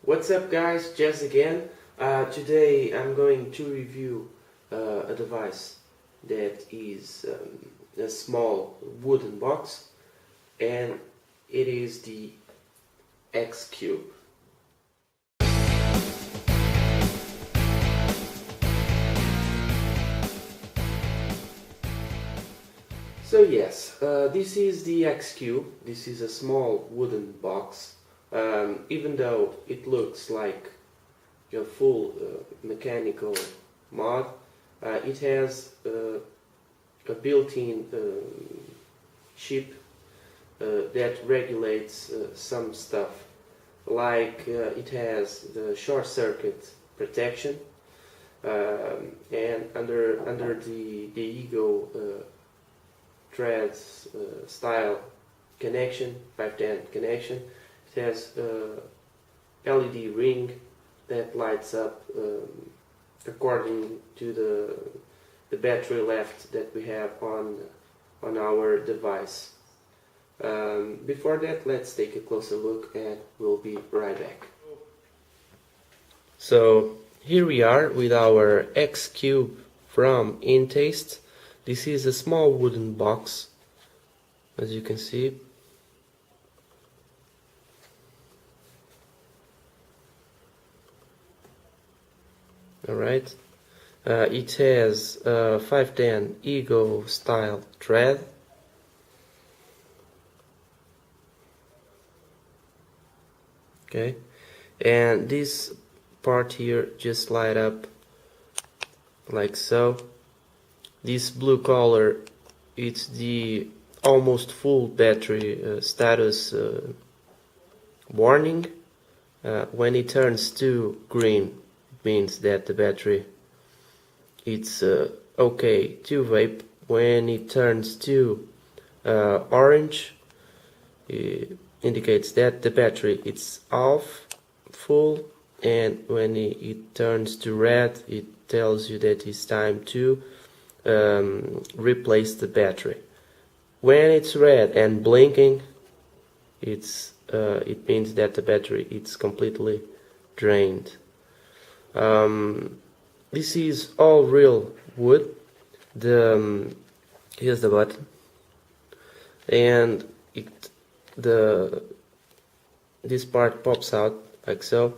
What's up guys, Jess again. Today I'm going to review a device that is a small wooden box, and it is the e-cig. So yes, this is the e-cig. This is a small wooden box. Even though it looks like a full mechanical mod, it has a built-in chip that regulates some stuff, like it has the short circuit protection, and under the Ego threads style connection, 510 connection. It has a LED ring that lights up according to the battery left that we have on our device. Before that, let's take a closer look and we'll be right back. So here we are with our e-cig from Intaste. This is a small wooden box, as you can see. Alright, it has a 510 Ego style thread. Okay, and this part here just light up like so. This blue color, it's the almost full battery status warning. When it turns to green, means that the battery it's okay to vape. When it turns to orange, it indicates that the battery it's off, full, and when it turns to red, it tells you that it's time to replace the battery. When it's red and blinking, it means that the battery it's completely drained. This is all real wood. Here's the button, and this part pops out like so,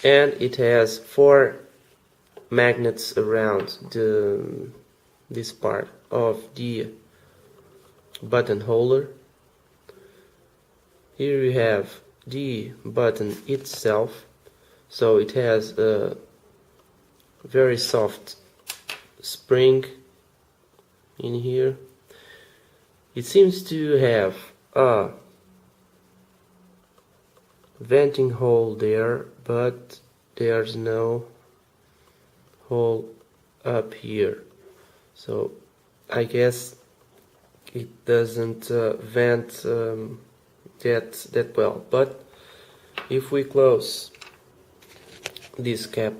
and it has 4 magnets around this part of the button holder. Here you have the button itself. So it has a very soft spring in here. It seems to have a venting hole there, but there's no hole up here. So I guess it doesn't vent that well. But if we close this cap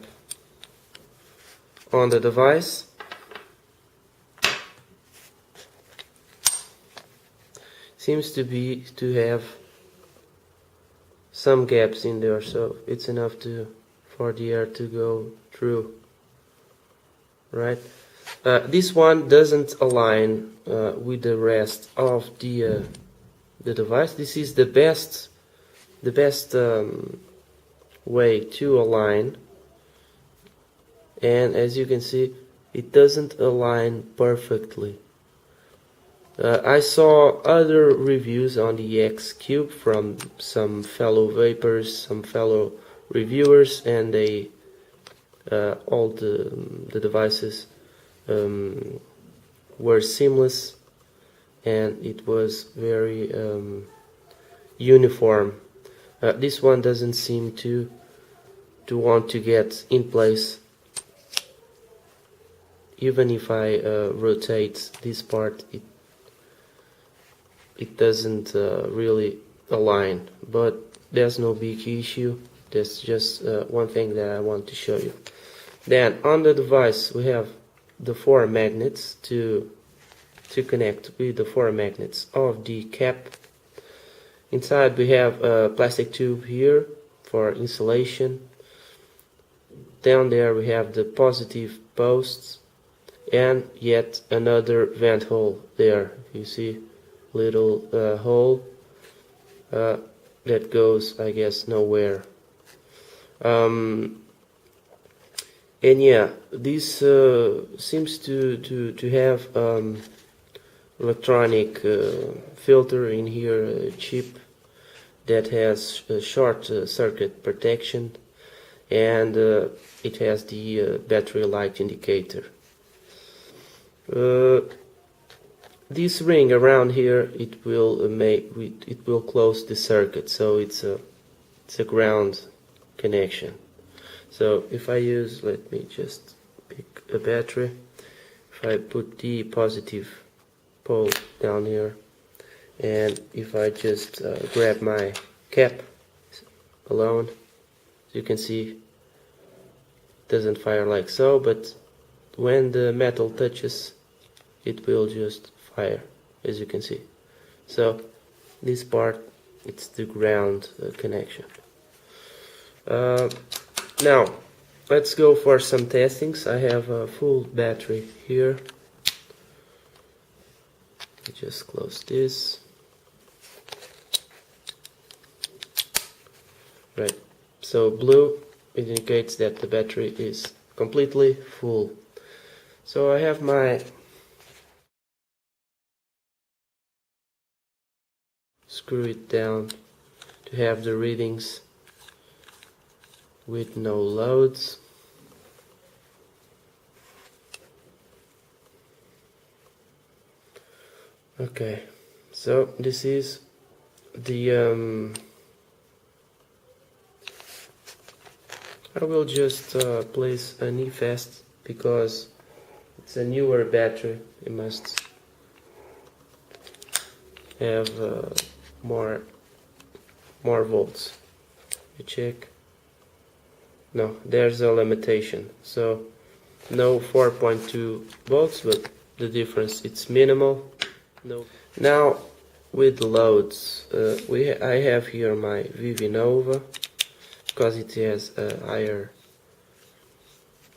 on the device, seems to have some gaps in there, so it's enough for the air to go through, right? This one doesn't align with the rest of the device. This is the best way to align, and as you can see, it doesn't align perfectly. I saw other reviews on the e-cig from some fellow vapors, some fellow reviewers, and they all the devices were seamless, and it was very uniform. This one doesn't seem to want to get in place. Even if I rotate this part, it doesn't really align, but there's no big issue. That's just one thing that I want to show you. Then on the device we have the 4 magnets to connect with the 4 magnets of the cap. Inside we have a plastic tube here for insulation. Down there we have the positive posts and yet another vent hole there. You see, little hole that goes, I guess, nowhere. And yeah, this seems to have electronic filter in here, chip that has short circuit protection, and it has the battery light indicator. This ring around here, it will close the circuit, so it's a ground connection. So if I use, let me just pick a battery. If I put the positive pole down here, and if I just grab my cap alone, as you can see, it doesn't fire like so, but when the metal touches, it will just fire, as you can see. So this part, it's the ground connection. Now let's go for some testings. I have a full battery here. I just close this. Right, so blue indicates that the battery is completely full. So I have my screw it down to have the readings with no loads. Okay, so this is the I will just place an e-fast because it's a newer battery. It must have more volts. You check. No, there's a limitation. So no 4.2 volts, but the difference, it's minimal. No. Now with loads, I have here my VV Nova because it has a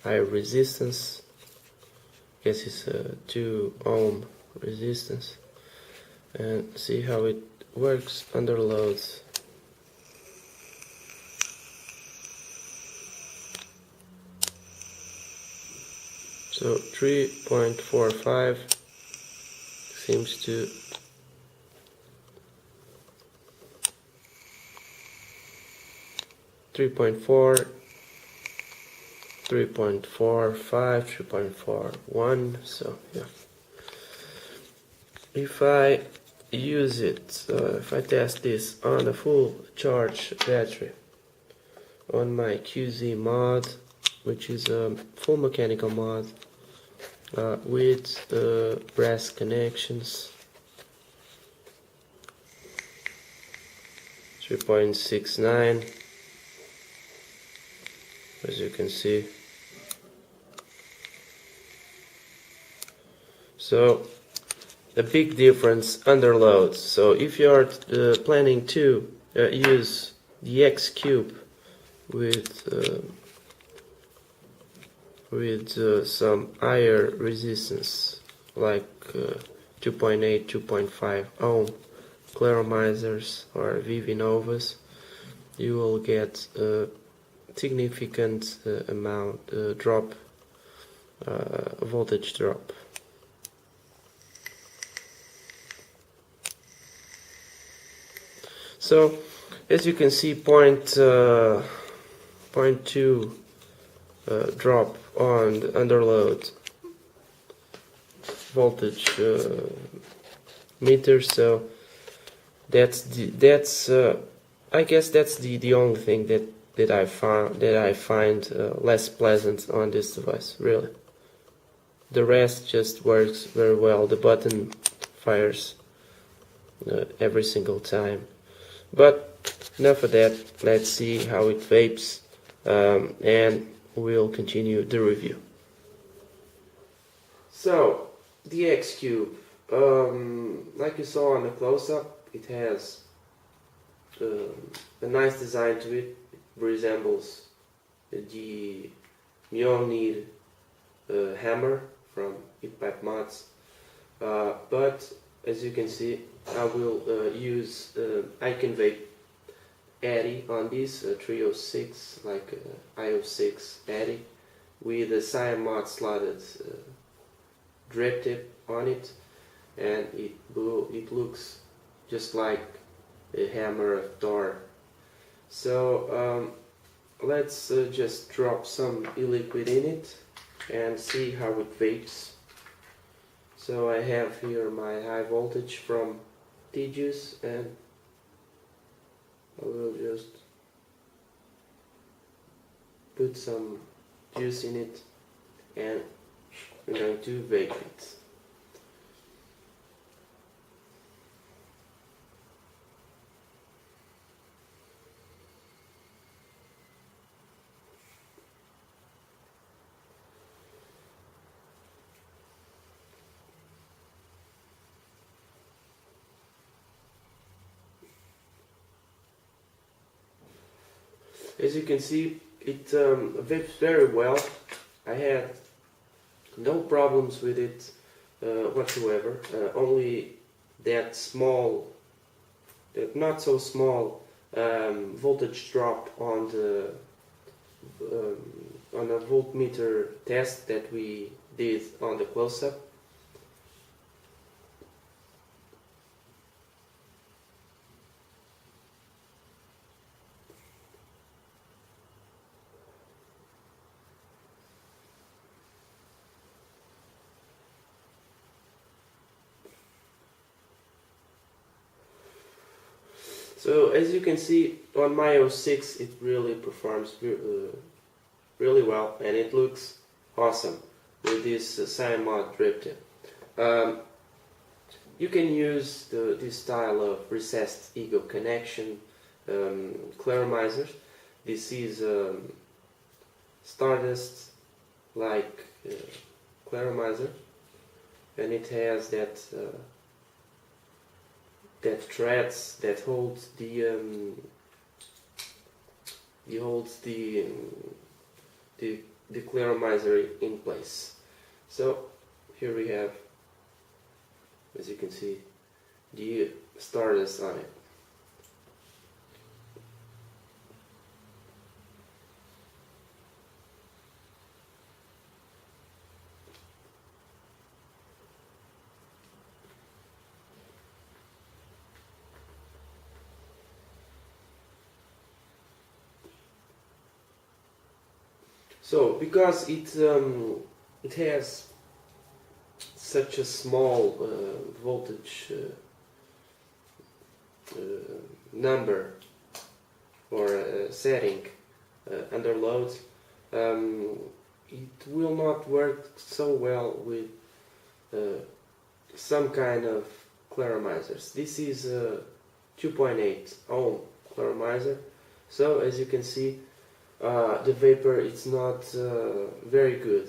higher resistance. I guess it's a 2 ohm resistance, and see how it works under loads. So 3.45 seems to three point four, 3.45, 3.41. So yeah, if I use it, if I test this on a full charge battery on my QZ mod, which is a full mechanical mod with brass connections, 3.69, as you can see. So a big difference under loads. So if you are planning to use the X cube with some higher resistance, like 2.8, 2.5 ohm claromizers or VV Novas, you will get a significant drop, voltage drop. So as you can see, 0.2 drop on the underload voltage meter. So I guess that's the only thing that I find less pleasant on this device, really. The rest just works very well. The button fires every single time. But enough of that. Let's see how it vapes, and we'll continue the review. So the X Cube, like you saw on the close-up, it has a nice design to it. resembles the Mjolnir hammer from e-pipe mods, but as you can see, I will use Icon Vape Addy on this 306, like i06 Addy, with a Cyan mod slotted drip tip on it, and it looks just like a hammer of Thor. So let's just drop some e-liquid in it and see how it vapes. So I have here my high voltage from T-Juice, and I will just put some juice in it and I'm going to vape it. As you can see, it vapes very well. I had no problems with it whatsoever. Only that small, that not so small voltage drop on the on a voltmeter test that we did on the close-up. So as you can see, on my 06 it really performs really well, and it looks awesome with this Cyan mod drip tip. You can use this style of recessed ego connection claromizers. This is Stardust like claromizer, and it has that threads that holds the claromizer in place. So here we have, as you can see, the Stardust on it. So because it has such a small voltage number or setting under load, it will not work so well with some kind of claromizers. This is a 2.8 ohm claromizer, so as you can see, the vapor is not very good.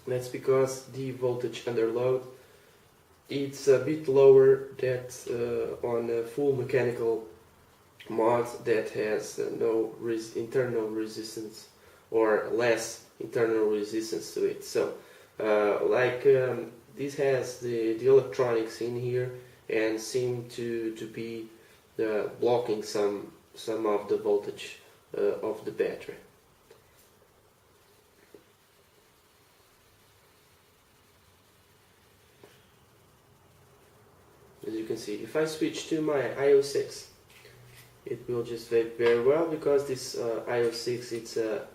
That's because the voltage under load, it's a bit lower than on a full mechanical mod that has no internal resistance or less internal resistance to it. So this has the electronics in here and seem to be blocking some of the voltage of the battery. As you can see, if I switch to my i06, it will just vape very well, because this i06, it's a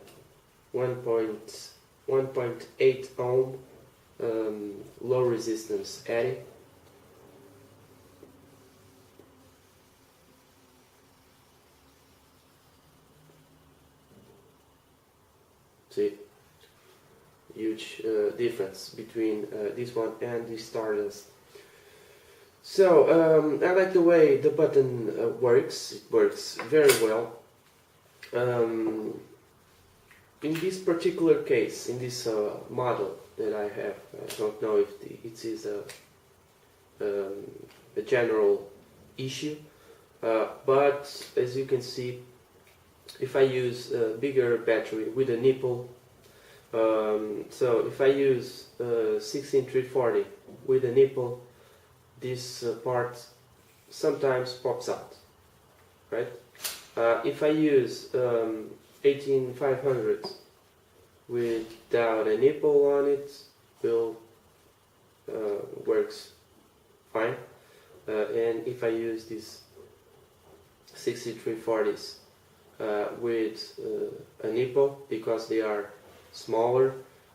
1.8 ohm low resistance addy. See, huge difference between this one and the Stardust. So I like the way the button works. It works very well. In this particular case, in this model that I have, I don't know if it is a general issue, but as you can see, if I use a bigger battery with a nipple, so if I use 16340 with a nipple, this part sometimes pops out, right? If I use 18500 without a nipple on it, will works fine. And if I use this 6340s with a nipple, because they are smaller,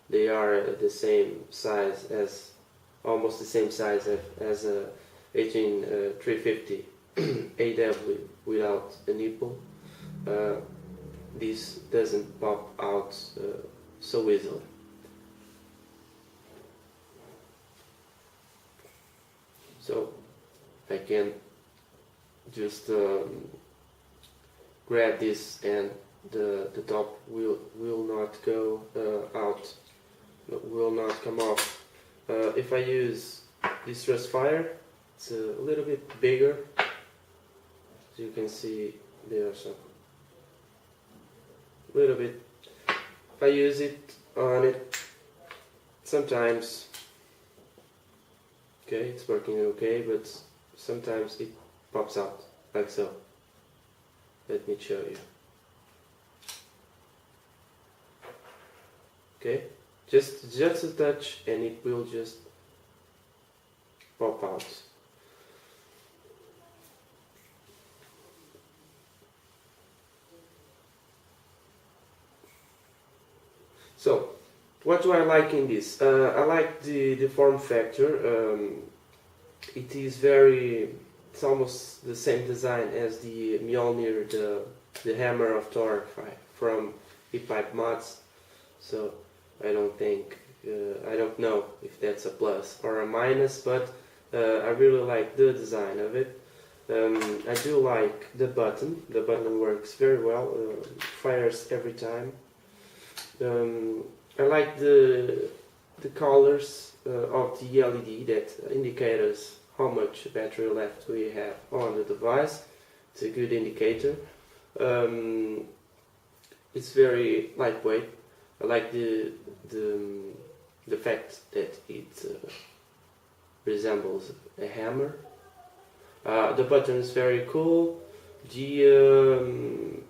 they are the same size as, almost the same size as a 18350 AW without a nipple. This doesn't pop out so easily. So I can just grab this, and the top will not go out, will not come off. If I use this thrust fire, it's a little bit bigger. As you can see, there are some little bit. If I use it on it, sometimes, okay, it's working okay, but sometimes it pops out like so. Let me show you. Okay, just a touch, and it will just pop out. So, what do I like in this? I like the form factor. It is very, it's almost the same design as the Mjolnir, the hammer of Thor from e-pipe mods. So I don't think, I don't know if that's a plus or a minus, but I really like the design of it. I do like the button. The button works very well, fires every time. I like the colors of the LED that indicate us how much battery left we have on the device. It's a good indicator. It's very lightweight. I like the fact that it resembles a hammer. The button is very cool. The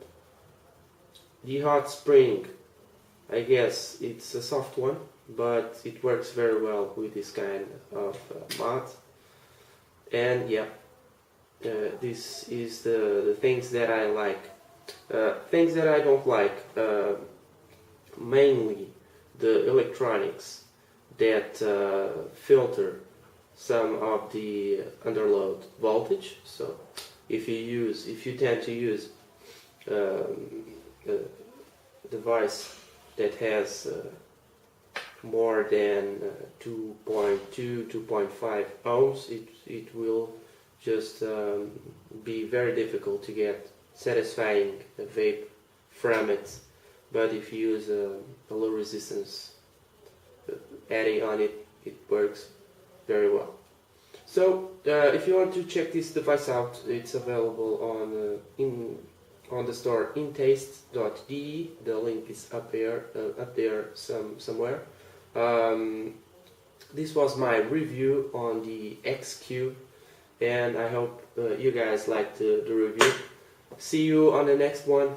hot spring, I guess it's a soft one, but it works very well with this kind of mod. And yeah, this is the things that I like. Things that I don't like, mainly the electronics that filter some of the underload voltage. So if you tend to use a device that has more than 2.2, 2.5 ohms, it will just be very difficult to get satisfying vape from it. But if you use a low resistance addy on it, it works very well. So if you want to check this device out, it's available on the store intaste.de. The link is up there somewhere. This was my review on the XQ, and I hope you guys liked the review. See you on the next one.